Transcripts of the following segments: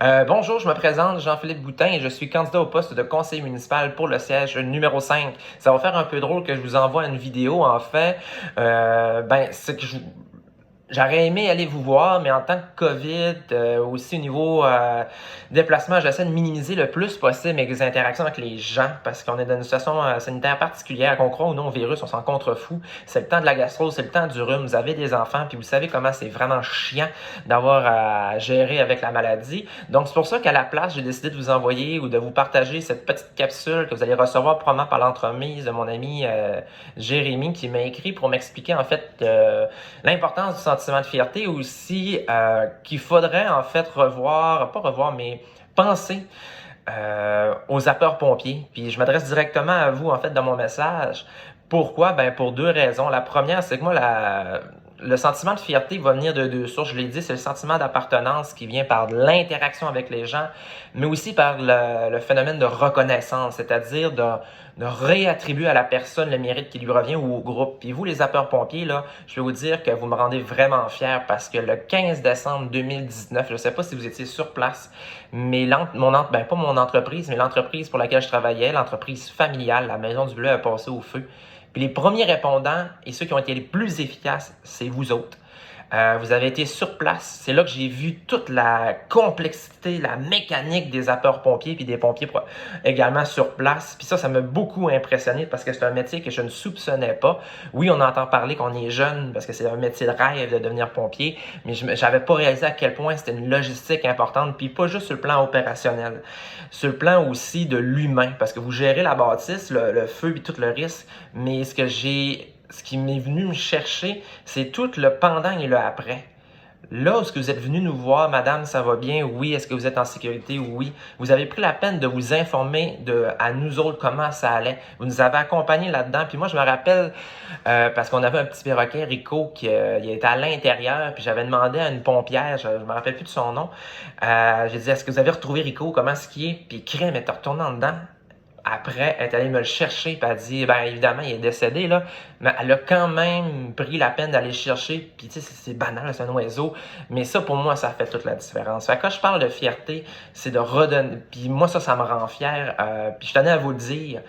Bonjour, je me présente Jean-Philippe Boutin et je suis candidat au poste de conseiller municipal pour le siège numéro 5. Ça va faire un peu drôle que je vous envoie une vidéo, en fait. C'est que j'aurais aimé aller vous voir, mais en tant que COVID, aussi au niveau déplacement, j'essaie de minimiser le plus possible mes interactions avec les gens parce qu'on est dans une situation sanitaire particulière, qu'on croit ou non au virus, on s'en contrefou. C'est le temps de la gastro, c'est le temps du rhume, vous avez des enfants, puis vous savez comment c'est vraiment chiant d'avoir à gérer avec la maladie. Donc c'est pour ça qu'à la place, j'ai décidé de vous envoyer ou de vous partager cette petite capsule que vous allez recevoir probablement par l'entremise de mon ami Jérémy qui m'a écrit pour m'expliquer en fait l'importance du sentiment de fierté aussi qu'il faudrait en fait mais penser aux sapeurs-pompiers. Puis je m'adresse directement à vous en fait dans mon message. Pourquoi? Ben pour deux raisons. La première, c'est que moi, le sentiment de fierté va venir de deux sources. Je l'ai dit, c'est le sentiment d'appartenance qui vient par l'interaction avec les gens, mais aussi par le phénomène de reconnaissance, c'est-à-dire de réattribuer à la personne le mérite qui lui revient ou au groupe. Puis vous, les sapeurs-pompiers, là, je vais vous dire que vous me rendez vraiment fier parce que le 15 décembre 2019, je ne sais pas si vous étiez sur place, mais pas mon entreprise, mais l'entreprise pour laquelle je travaillais, l'entreprise familiale, la Maison du Bleu a passé au feu. Puis les premiers répondants et ceux qui ont été les plus efficaces, c'est vous autres. Vous avez été sur place. C'est là que j'ai vu toute la complexité, la mécanique des sapeurs-pompiers puis des pompiers également sur place. Puis ça m'a beaucoup impressionné parce que c'est un métier que je ne soupçonnais pas. Oui, on entend parler qu'on est jeune parce que c'est un métier de rêve de devenir pompier, mais je n'avais pas réalisé à quel point c'était une logistique importante, puis pas juste sur le plan opérationnel, sur le plan aussi de l'humain, parce que vous gérez la bâtisse, le feu et tout le risque, mais ce qui m'est venu me chercher, c'est tout le pendant et le après. Là où est-ce que vous êtes venu nous voir, madame, ça va bien? Oui. Est-ce que vous êtes en sécurité? Oui. Vous avez pris la peine de vous informer à nous autres comment ça allait. Vous nous avez accompagnés là-dedans. Puis moi, je me rappelle, parce qu'on avait un petit perroquet, Rico, il était à l'intérieur. Puis j'avais demandé à une pompière, je me rappelle plus de son nom. J'ai dit, est-ce que vous avez retrouvé Rico? Comment est-ce qu'il est? Puis crème, elle est retournée en dedans. Après, elle est allée me le chercher, puis elle a dit, ben évidemment, il est décédé, là, mais elle a quand même pris la peine d'aller le chercher, puis tu sais, c'est banal, c'est un oiseau, mais ça, pour moi, ça fait toute la différence. Fait que quand je parle de fierté, c'est de redonner, puis moi, ça me rend fier, puis je tenais à vous le dire,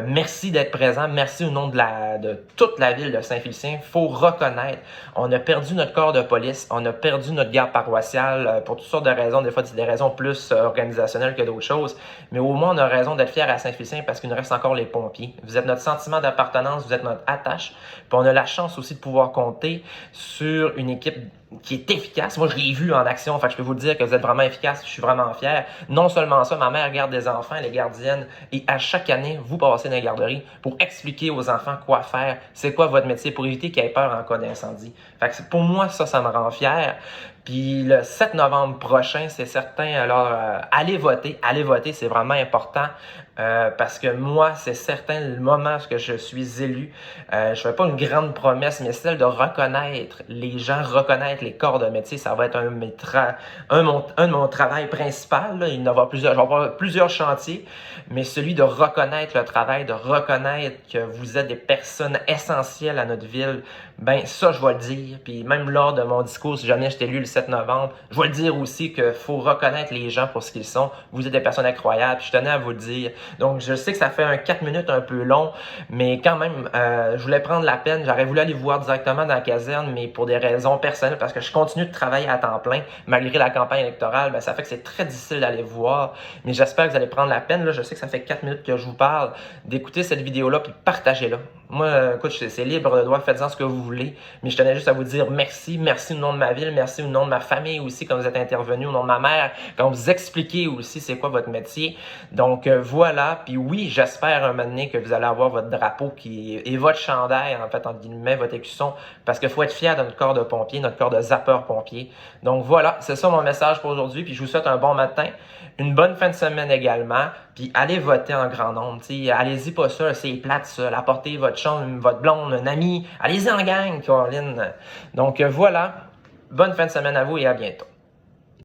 merci d'être présent, merci au nom de toute la ville de Saint-Félicien. Il faut reconnaître, on a perdu notre corps de police, on a perdu notre garde paroissiale pour toutes sortes de raisons. Des fois, c'est des raisons plus organisationnelles que d'autres choses, mais au moins, on a raison d'être fiers à Saint-Félicien parce qu'il nous reste encore les pompiers. Vous êtes notre sentiment d'appartenance, vous êtes notre attache, puis on a la chance aussi de pouvoir compter sur une équipe qui est efficace. Moi, je l'ai vu en action, fait que je peux vous le dire que vous êtes vraiment efficace, je suis vraiment fier. Non seulement ça, ma mère garde des enfants, elle est gardienne, et à chaque année, vous passez dans les garderies pour expliquer aux enfants quoi faire, c'est quoi votre métier, pour éviter qu'ils aient peur en cas d'incendie. Fait que pour moi, ça me rend fier. Puis le 7 novembre prochain, c'est certain, alors allez voter, c'est vraiment important parce que moi, c'est certain, le moment où je suis élu, je ne fais pas une grande promesse, mais celle de reconnaître les gens, reconnaître les corps de métier, ça va être un de mon travail principal. Là. Je vais avoir plusieurs chantiers, mais celui de reconnaître le travail, de reconnaître que vous êtes des personnes essentielles à notre ville, ben ça, je vais le dire. Puis même lors de mon discours, si jamais j'étais élu le 7 novembre, je vais le dire aussi qu'il faut reconnaître les gens pour ce qu'ils sont. Vous êtes des personnes incroyables, puis je tenais à vous le dire. Donc, je sais que ça fait un 4 minutes un peu long, mais quand même, je voulais prendre la peine. J'aurais voulu aller vous voir directement dans la caserne, mais pour des raisons personnelles, parce que je continue de travailler à temps plein, malgré la campagne électorale, ben, ça fait que c'est très difficile d'aller vous voir. Mais j'espère que vous allez prendre la peine. Là, je sais que ça fait 4 minutes que je vous parle, d'écouter cette vidéo-là, puis partagez-la. Moi, écoute, c'est libre de droit, faites-en ce que vous voulez, mais je tenais juste à vous dire merci au nom de ma ville, merci au nom de ma famille aussi, quand vous êtes intervenu, au nom de ma mère, quand vous expliquez aussi c'est quoi votre métier. Donc voilà, puis oui, j'espère un moment donné que vous allez avoir votre drapeau et votre chandail, en fait, entre guillemets, votre écusson, parce qu'il faut être fier de notre corps de pompier, notre corps de sapeur-pompier. Donc voilà, c'est ça mon message pour aujourd'hui, puis je vous souhaite un bon matin, une bonne fin de semaine également, puis allez voter en grand nombre, allez-y pas ça, c'est plate ça, apportez votre chum, votre blonde, un ami, allez-y en gang, Caroline. Donc voilà, bonne fin de semaine à vous et à bientôt.